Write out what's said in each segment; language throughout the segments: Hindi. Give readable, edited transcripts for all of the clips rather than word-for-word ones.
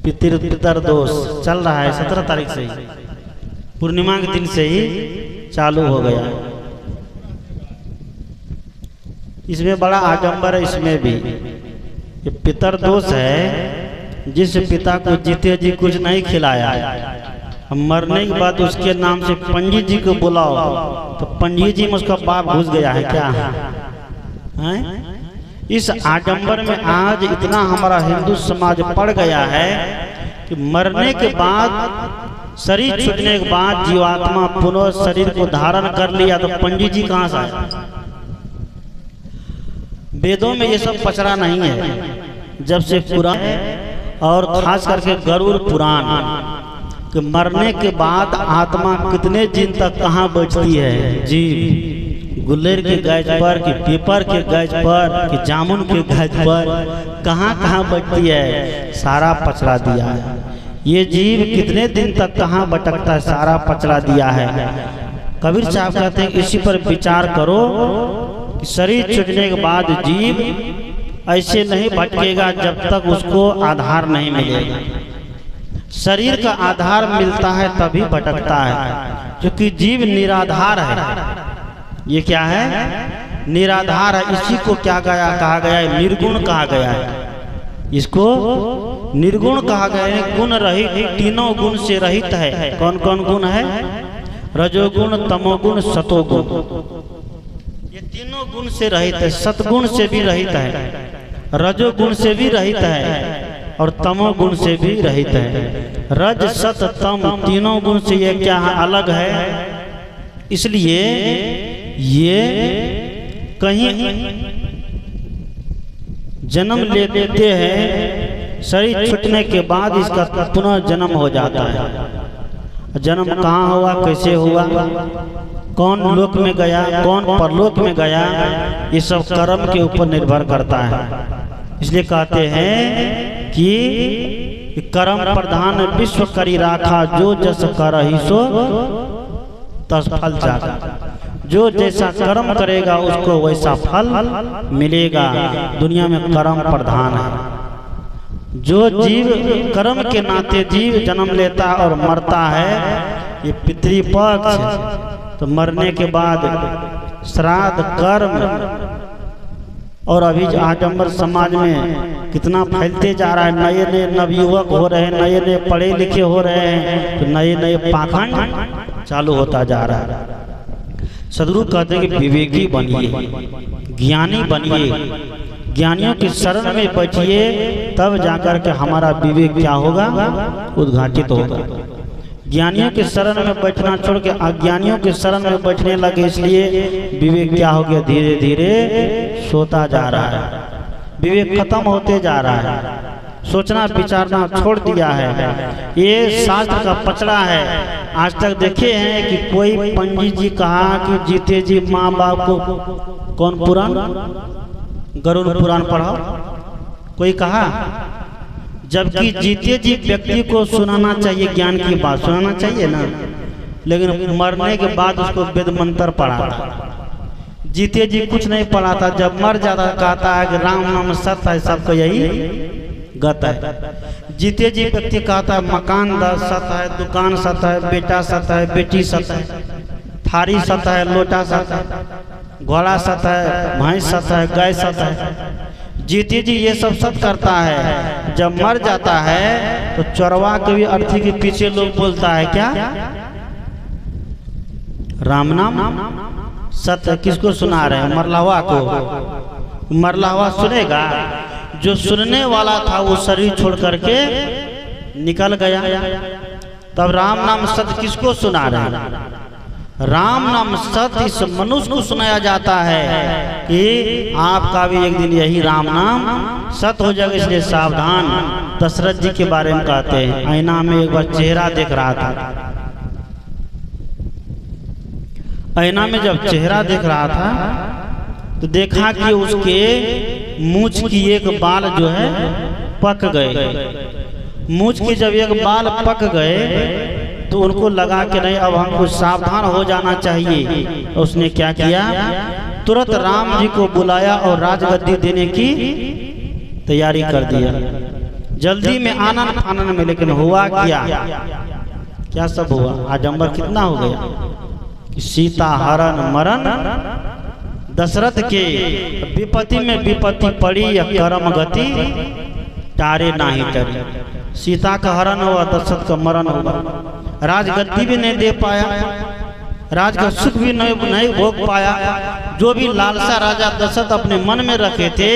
पितर दोष चल रहा है 17 तारीख से ही, पूर्णिमा के दिन से ही चालू हो गया है। इसमें बड़ा आडंबर है, इसमें भी ये पितर दोष है। जिस पिता को जीते जी कुछ नहीं खिलाया, मरने के बाद उसके नाम से पंडित जी को बुलाओ तो पंडित जी में उसका बाप घुस गया है क्या है? इस आडंबर में आज इतना हमारा हिंदू समाज पड़ गया है कि मरने के बाद, शरीर छूटने के बाद जीवात्मा पुनः शरीर को धारण कर लिया तो पंडित जी कहाँ से आए? वेदों में ये सब पचड़ा नहीं है। जब से पुराण और खास करके गरुड़ पुराण कि मरने के बाद आत्मा कितने दिन तक कहाँ बैठती है, जीव गुल्लेर के गाछ पर कि पीपर के गाछ पर कि जामुन के गाछ पर कहाँ कहाँ बैठती है, सारा पचड़ा दिया है। ये जीव कितने दिन तक कहाँ भटकता है, सारा पचड़ा दिया है। कबीर साहब कहते हैं इसी पर विचार करो कि शरीर छूटने के बाद जीव ऐसे नहीं भटकेगा जब तक उसको आधार नहीं मिलेगा। शरीर का आधार मिलता है तभी भटकता है, क्योंकि जीव निराधार है। ये क्या है? निराधार है। इसी को क्या कहा गया है? निर्गुण कहा गया है। इसको निर्गुण कहा गया है। गुण रहित, तीनों गुण से रहित है। कौन कौन गुण है? रजोगुण, तमोगुण, सतोगुण। ये तीनों गुण से रहित है। सतगुण से भी रहित है, रजोगुण से भी रहित है और तमोगुण से भी रहित है। रज सत तम तीनों गुण से ये क्या है? अलग है। इसलिए ये कहीं जन्म ले लेते हैं, शरीर छूटने के बाद इसका पुनः जन्म हो जाता है। जन्म कहाँ हुआ, कैसे हुआ, कौन लोक में गया, कौन परलोक में गया, ये सब कर्म के ऊपर निर्भर करता है। इसलिए कहते हैं कि कर्म प्रधान विश्व करी राखा, जो जस करहि सो तस फल जागा। जो जैसा कर्म करेगा उसको वैसा फल मिलेगा। दुनिया में कर्म प्रधान है। जो जीव कर्म के नाते जीव जन्म लेता है और मरता है, ये पितृपक्ष। तो मरने के बाद श्राद्ध कर्म, और अभी आडंबर समाज में कितना फैलते जा रहा है। नए नए नवयुवक हो रहे हैं, नए नए पढ़े लिखे हो रहे हैं, तो नए नए पाखंड चालू होता जा रहा है। सदगुरु कहते हैं कि विवेकी बनिए, ज्ञानी बनिए, ज्ञानियों की शरण में बैठिए, तब जाकर के हमारा विवेक क्या होगा? उद्घाटित होगा। ज्ञानियों के शरण में बैठना छोड़ के अज्ञानियों के शरण में बैठने लगे, इसलिए विवेक क्या हो गया? धीरे धीरे सोता जा रहा है, विवेक खत्म होते जा रहा है, सोचना विचारना छोड़ दिया है। ये शास्त्र का पचड़ा है। आज तक देखे हैं कि कोई पंडित जी कहा कि जीते जी माँ बाप को, कौन पुराण, गरुड़ पुराण पढ़ाओ, कोई कहा? जबकि जीते जी व्यक्ति को सुनाना चाहिए, ज्ञान की बात सुनाना चाहिए ना, लेकिन मरने के बाद उसको वेद मंत्र पढ़ाता। जीते जी कुछ नहीं पढ़ाता, जब मर जाता कहता है कि राम नाम सत्य है, सबको यही गत है। जीते जी व्यक्ति कहता है मकान सत्य है, दुकान सत्य है, बेटा सत्य है, बेटी सत्य है, थारी सत्य है, लोटा सत्य है, घोड़ा सत्य है, भैंस सत्य है, गाय सत्य है। जीते जी ये सब सत्य करता है। जब मर जाता है तो चोरवा के भी अर्थी के पीछे लोग बोलता है क्या? राम नाम सत्य। किसको सुना रहे हैं? मरलावा को। मरलावा सुनेगा? जो सुनने वाला था वो शरीर छोड़ करके निकल गया। तब राम नाम सत्य किसको सुना रहे हैं? राम नाम सत्य इस मनुष्य को सुनाया जाता है कि आपका भी एक दिन यही राम नाम सत्य हो जाएगा। इसलिए सावधान। दशरथ जी के बारे में कहते हैं, आईना में एक बार चेहरा देख रहा था। आईना में जब चेहरा देख रहा था तो देखा कि उसके मूंछ की एक बाल जो है पक गए। मूंछ की जब एक बाल पक गए तो उनको लगा कि नहीं, अब हमको सावधान हो जाना चाहिए। उसने क्या किया? तुरंत राम जी को बुलाया और राजगद्दी देने की तैयारी कर दिया। जल्दी में आनंद फानन में, लेकिन हुआ क्या सब हुआ। आडंबर कितना हो गया कि सीता हरण मरण दशरथ के विपत्ति में विपत्ति पड़ी, या कर्म गति टारे नाही टरी। सीता का हरण हुआ, दशरथ का मरण हुआ, राजगद्दी भी नहीं दे पाया, राज का सुख भी नहीं भोग पाया। जो भी लालसा राजा दशरथ अपने मन में रखे थे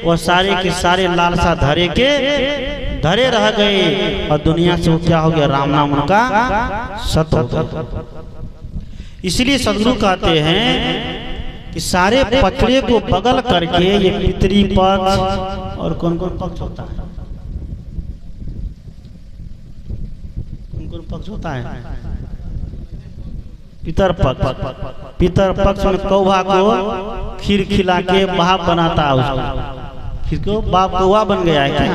वह सारे के सारे लालसा धरे रह गए, और दुनिया से वो क्या हो गया, राम नाम उनका सत हो गया। इसलिए सदगुरु कहते हैं कि सारे पचड़े को बगल करके ये पितरी पक्ष, और कौन कौन पक्ष होता है, कौन कौन पक्ष होता है, पितर पक्ष में कौवा को खीर खिला के बाप बनाता है उसको, फिर क्यों बाप कौवा बन गया है क्या।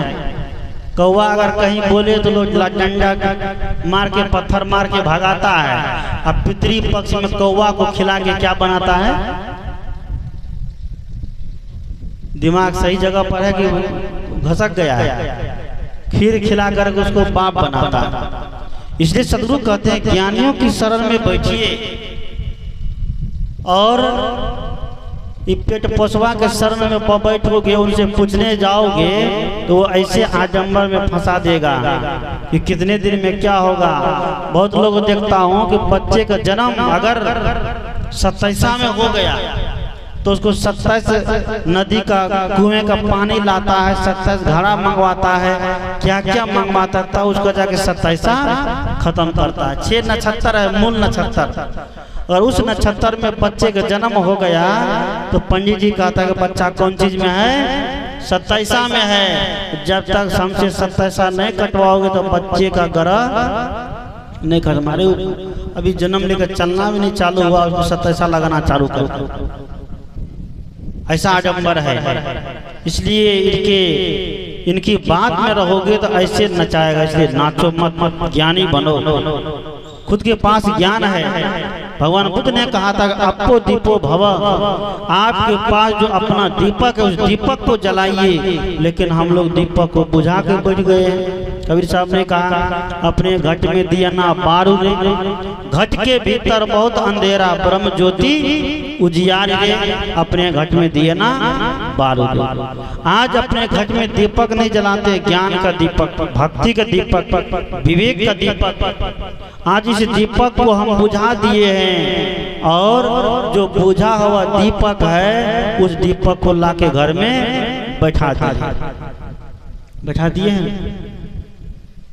कौवा अगर कहीं बोले तो लोग डंडा मार के पत्थर मार के भगाता है। अब पितरी पक्ष में कौवा को खिला के क्या बनाता है, दिमाग सही जगह पर है कि घसक गया है, खीर खिला कर उसको बाप बनाता है। इसलिए सदगुरु कहते हैं ज्ञानियों की शरण में बैठिए, और पेट पोसवा के शरण में बैठोगे, उनसे पूछने जाओगे तो वो ऐसे आडंबर में फंसा देगा कि कितने दिन में क्या होगा। बहुत लोग देखता हूँ कि बच्चे का जन्म अगर 27 में हो गया तो उसको 27 नदी का कुएं का पानी लाता है, 27 घड़ा मंगवाता है, क्या क्या मंगवाता था, उसको जाके 27 खत्म करता है। 6 नक्षत्र है, मूल नक्षत्र, और उस नक्षत्र में बच्चे का जन्म हो गया तो पंडित जी कहता है कि बच्चा कौन चीज में है, 27 में है। जब तक हमसे 27 नहीं कटवाओगे तो बच्चे का ग्रह नहीं खत्म। हमारे अभी जन्म लेकर चलना भी नहीं चालू हुआ, उसको 27 लगाना चालू कर, ऐसा आडंबर है। इसलिए इनकी बात में रहोगे तो ऐसे नचाएगा। इसलिए नाचो मत, ज्ञानी बनो, खुद के पास ज्ञान है। भगवान बुद्ध ने कहा था अपो दीपो भव, आपके पास जो अपना दीपक है उस दीपक को जलाइए, लेकिन हम लोग दीपक को बुझा के बैठ गए हैं। कबीर साहब ने कहा अपने घट में दिया ना बारू रे, घट के भीतर बहुत अंधेरा ब्रह्म ज्योति उजियार रे, अपने घट में दिया ना बारू रे। आज अपने घट में दीपक नहीं जलाते, ज्ञान का दीपक, भक्ति का दीपक, विवेक का दीपक। आज इस दीपक को हम बुझा दिए हैं, और जो बुझा हुआ दीपक है उस दीपक को लाके घर में बैठा दिए हैं।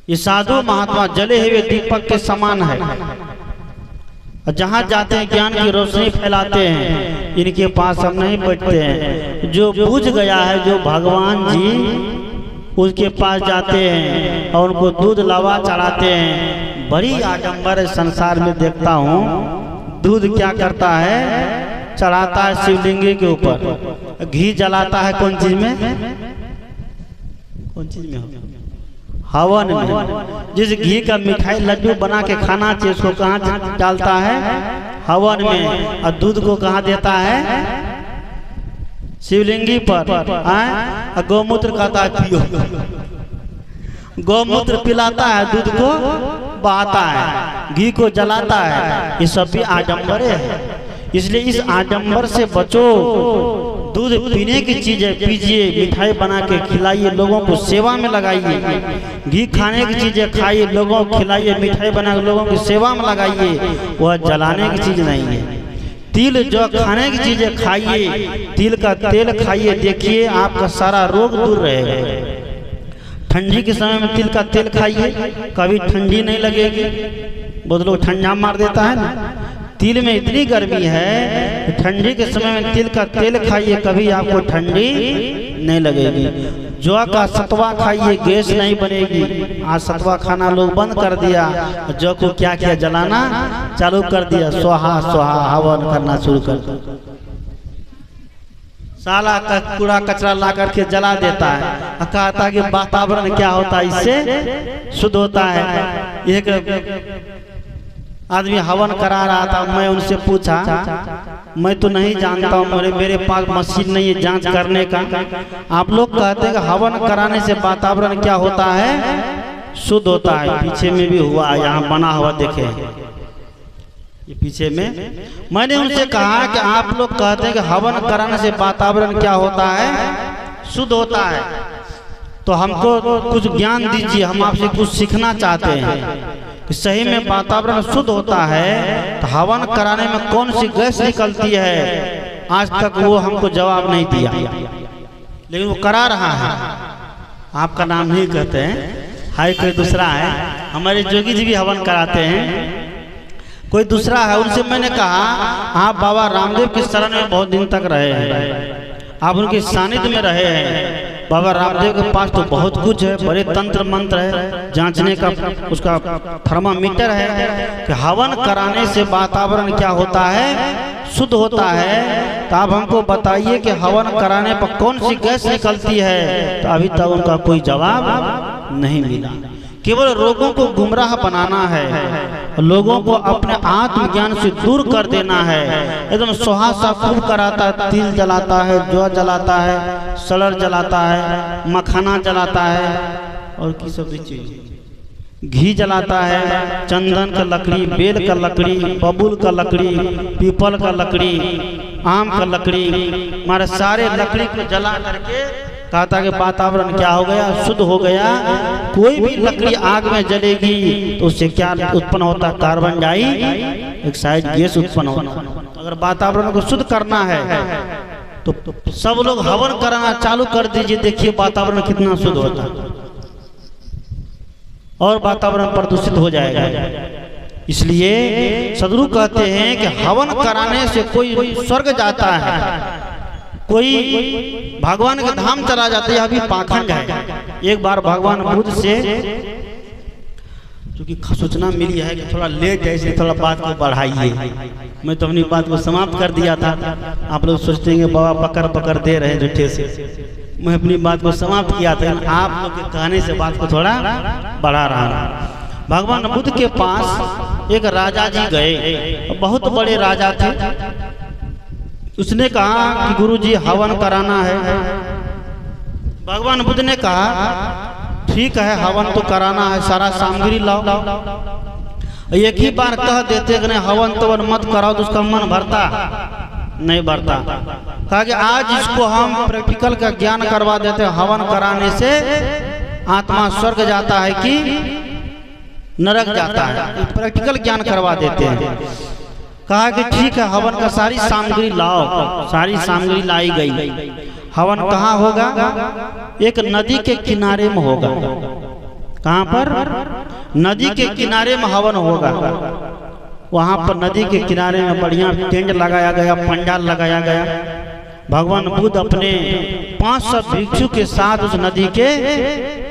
ये साधु महात्मा जले हुए दीपक के समान है, जहाँ जाते हैं ज्ञान की रोशनी फैलाते हैं। इनके पास हम नहीं बैठते हैं। जो बुझ गया है, जो भगवान जी, उसके पास जाते हैं और उनको दूध लावा चढ़ाते हैं। बड़ी आडंबर संसार में देखता हूँ। दूध क्या करता है, चढ़ाता है शिवलिंग के ऊपर, घी जलाता है कौन चीज में, कौन चीज में, हवन में। जिस घी का मिठाई लड्डू बना के खाना चाहिए उसको कहाँ डालता है, हवन में। और दूध को कहाँ देता है, शिवलिंगी पर। गौमूत्र कहता है पियो, गौमूत्र पिलाता है, दूध को बहाता है, घी को जलाता है। ये सब भी आडंबरे है। इसलिए इस आडंबर से बचो। दूध पीने की चीजें पीजिए, मिठाई बना के खिलाइए, लोगों को सेवा में लगाइए। घी खाने की चीजें खाइए, लोगों को खिलाइए, मिठाई बना के लोगों की सेवा में लगाइए। वह जलाने की चीज नहीं है। तिल जो खाने की चीजें खाइए, तिल का तेल खाइए, देखिए आपका सारा रोग दूर रहेगा। ठंडी के समय में तिल का तेल खाइए, कभी ठंडी नहीं लगेगी। बहुत लोग ठंडा मार देता है ना, तिल में इतनी गर्मी है, ठंडी के समय में तिल का तेल खाइए, कभी आपको ठंडी नहीं लगेगी। जौ का सतवा खाइए, गैस नहीं बनेगी। आज सतवा खाना लोग बंद कर दिया, जौ को क्या किया, जलाना चालू कर दिया, स्वाहा स्वाहा हवन करना शुरू कर दिया। साला का कूड़ा कचरा ला करके जला देता है, कहता कि वातावरण क्या होता है, इससे शुद्ध होता है। एक आदमी हवन करा रहा था, मैं उनसे पूछा मैं तो नहीं जानता हूँ, मेरे पास मशीन नहीं है जांच करने का। आप लोग कहते हैं कि हवन कराने से वातावरण क्या होता है, शुद्ध होता है। पीछे में भी हुआ, यहाँ बना हुआ देखे, ये पीछे में। मैंने उनसे कहा कि आप लोग कहते हैं कि हवन कराने से वातावरण क्या होता है, शुद्ध होता है, तो हमको कुछ ज्ञान दीजिए, हम आपसे कुछ सीखना चाहते हैं कि सही में वातावरण शुद्ध होता है तो हवन कराने में कौन सी गैस निकलती है। आज तक वो हमको जवाब नहीं दिया, लेकिन वो करा रहा है। आपका नाम नहीं कहते हैं, हाय कोई दूसरा है। हमारे जोगी जी भी हवन कराते हैं, कोई दूसरा है। उनसे मैंने कहा आप बाबा रामदेव के शरण में बहुत दिन तक रहे हैं, आप उनके सानिध्य में रहे हैं। बाबा रामदेव के पास तो बहुत कुछ है, बड़े तंत्र मंत्र है, जांचने का उसका थर्मामीटर है कि हवन कराने से वातावरण क्या होता है, शुद्ध होता है। तो आप हमको बताइए कि हवन कराने पर कौन सी गैस निकलती है। तो अभी तक उनका कोई जवाब नहीं मिला। केवल लोगों को गुमराह बनाना है, लोगों को अपने आत्मज्ञान से दूर कर देना है। एकदम सुहा सा खूब कराता है, तिल जलाता है, जौ जलाता है, सलर जलाता है, मखाना जलाता है, और की सब चीज, घी जलाता है, चंदन का लकड़ी, बेल का लकड़ी, बबूल का लकड़ी, पीपल का लकड़ी, आम का लकड़ी, हमारे सारे लकड़ी को जला करके कहता कि वातावरण क्या हो गया, शुद्ध हो गया। कोई भी लकड़ी आग में जलेगी तो उससे क्या उत्पन्न होता है, कार्बन डाइऑक्साइड गैस उत्पन्न होता। अगर वातावरण को शुद्ध करना है तो सब लोग हवन करना चालू कर दीजिए, देखिए वातावरण कितना शुद्ध होता है और वातावरण प्रदूषित हो जाएगा। इसलिए सदगुरु कहते हैं कि हवन कराने से कोई स्वर्ग जाता है, कोई भगवान के धाम चला जाता है। अभी पाखंड है। एक बार भगवान बुद्ध से क्योंकि सूचना मिली है कि थोड़ा लेट है, इसलिए थोड़ा बात को बढ़ाइए। मैं तो अपनी बात को समाप्त कर दिया था। आप लोग सोचते हैं बाबा पकड़ पकड़ दे रहे हैं झूठे से। मैं अपनी बात को समाप्त किया था, आप लोग के कहने से बात को थोड़ा बढ़ा रहा हूँ। भगवान बुद्ध के पास एक राजा जी गए, बहुत बड़े राजा थे। उसने कहा कि गुरुजी हवन कराना है। भगवान बुद्ध ने कहा ठीक है, हवन तो कराना है, सारा सामग्री लाओ। एक ही बार कह देते कि नहीं हवन तवन मत कराओ तो उसका मन भरता नहीं भरता। कहा कि आज इसको हम प्रैक्टिकल का ज्ञान करवा देते हैं, हवन कराने से आत्मा स्वर्ग जाता है कि नरक जाता है, प्रैक्टिकल ज्ञान करवा देते हैं। कहा कि ठीक है, हवन का सारी सामग्री लाओ। सारी सामग्री लाई गई। हवन कहाँ होगा? एक नदी के किनारे में होगा। कहाँ पर? नदी के किनारे में हवन होगा। वहाँ पर नदी के किनारे में बढ़िया टेंट लगाया गया, पंडाल लगाया गया। भगवान बुद्ध अपने 500 भिक्षु के साथ उस नदी के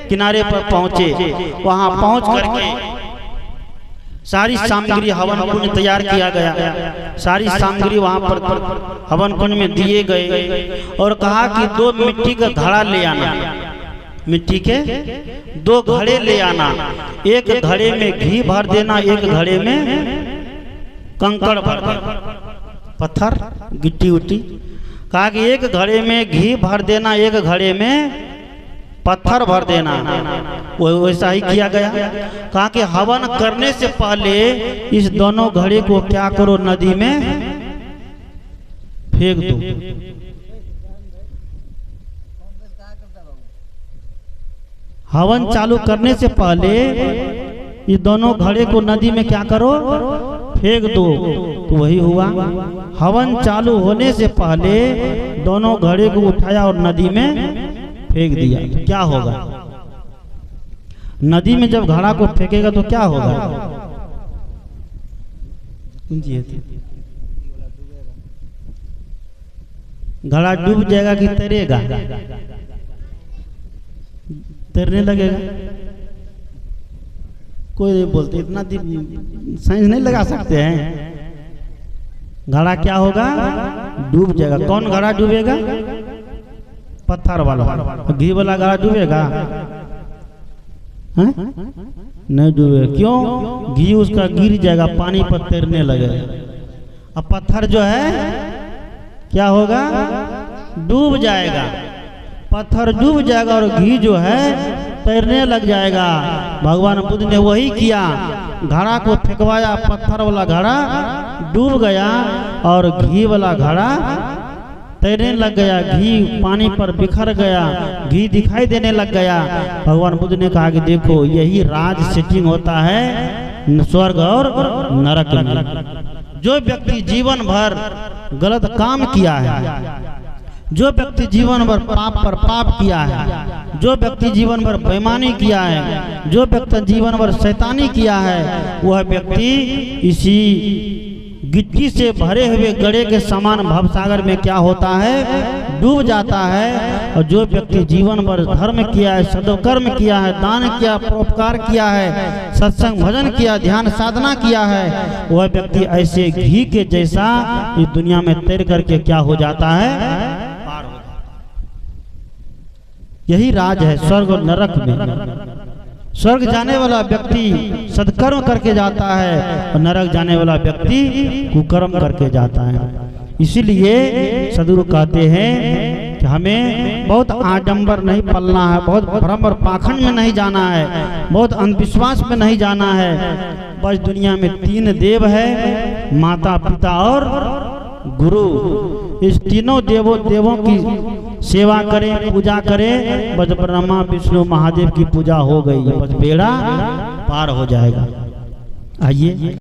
किनारे पर पहुँचे। वहाँ पहुँच करके सारी सामग्री हवन कुंड तैयार किया गया। सारी सामग्री वहां पर हवन कुंड में दिए गए और कहा कि 2 मिट्टी का घड़ा ले आना। मिट्टी के 2 घड़े ले आना। एक घड़े में घी भर देना, एक घड़े में कंकड़ भर देना, पत्थर गिट्टी उट्टी। कहा कि एक घड़े में घी भर देना, एक घड़े में पत्थर भर देना। वो वैसा ही किया गया। कहा कि हवन करने से पहले इस दोनों घड़े को क्या करो, नदी में फेंक दो। हवन चालू करने से पहले इस दोनों घड़े को नदी में क्या करो, फेंक दो। तो वही हुआ। हवन चालू होने से पहले दोनों घड़े को उठाया और नदी में फेंक दिया। तो क्या होगा? नदी में जब घड़ा को फेंकेगा तो क्या होगा? घड़ा डूब जाएगा कि तैरेगा? तैरने लगेगा। कोई नहीं बोलते, इतना साइंस नहीं लगा सकते हैं। घड़ा क्या होगा? डूब जाएगा। कौन घड़ा डूबेगा? पत्थर वाला। घी वाला घड़ा डूबेगा? नहीं डूबेगा। क्यों? घी उसका गिर जाएगा, पानी पर तैरने लगेगा। अब पत्थर जो है क्या होगा? डूब जाएगा, पत्थर डूब जाएगा और घी जो है तैरने लग जाएगा। भगवान बुद्ध ने वही किया, घड़ा को फेंकवाया, पत्थर वाला घड़ा डूब गया और घी वाला घड़ा तैरने लग गया, घी पानी पर बिखर गया, घी दिखाई देने लग गया। भगवान बुद्ध ने कहा कि देखो यही राज सेटिंग होता है स्वर्ग और नरक में। जो व्यक्ति जीवन भर गलत काम किया है, जो व्यक्ति जीवन भर पाप पर पाप किया है, जो व्यक्ति जीवन भर बेईमानी किया है, जो व्यक्ति जीवन भर शैतानी किया है, वह व्यक्ति इसी गिट्टी से भरे हुए गड़े के समान भवसागर में क्या होता है? डूब जाता है। और जो व्यक्ति जीवन भर धर्म किया है, सदकर्म किया है, दान किया, परोपकार किया है, सत्संग भजन किया, ध्यान साधना किया है, वह व्यक्ति ऐसे घी के जैसा इस दुनिया में तैर करके क्या हो जाता है? पार हो जाता है। यही राज है स्वर्ग और नरक में। स्वर्ग जाने वाला व्यक्ति सत्कर्म करके जाता है और नरक जाने वाला व्यक्ति कुकर्म करके जाता है। इसीलिए सदगुरु कहते हैं कि हमें बहुत आडंबर नहीं पलना है, बहुत भ्रम और पाखंड में नहीं जाना है, बहुत अंधविश्वास में नहीं जाना है। बस दुनिया में 3 देव है, माता पिता और गुरु। इस तीनों देवों की सेवा करें, पूजा करें, बस ब्रह्मा विष्णु महादेव की पूजा हो गई, बस बेड़ा पार हो जाएगा। आइए।